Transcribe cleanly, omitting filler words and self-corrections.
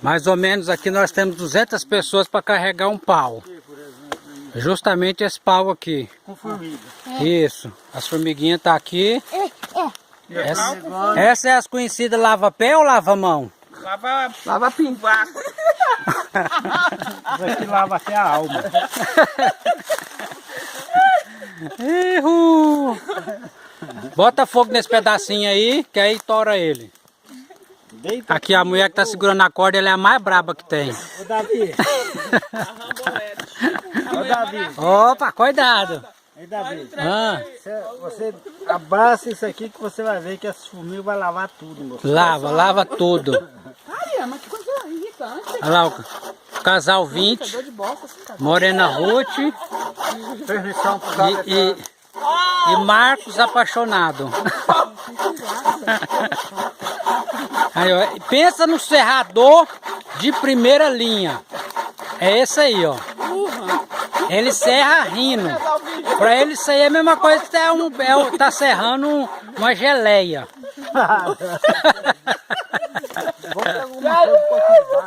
Mais ou menos aqui nós temos 200 pessoas para carregar um pau. Justamente esse pau aqui. Com formiga. Isso. As formiguinhas estão aqui. Essa é as conhecidas lava-pé ou lava-mão? Lava pinto. Isso aqui lava até a alma. Ihu! Bota fogo nesse pedacinho aí, que aí tora ele. Deita. Aqui a mulher que tá segurando a corda, ela é a mais braba que tem. Ô Davi. Ô Davi. Opa, cuidado. Ei, Davi. Ah, Você abraça isso aqui que você vai ver que as formigas vai lavar tudo, moço. lava tudo. Ai, mas que coisa irritante. Olha lá o casal 20, Dor de bosta, esse cara. Morena Ruth Permissão pro e Marcos apaixonado. Aí, ó, pensa no serrador de primeira linha. É esse aí, ó. Ele serra rindo. Pra ele isso aí é a mesma coisa que tá serrando uma geleia. Vou perguntar um pouco.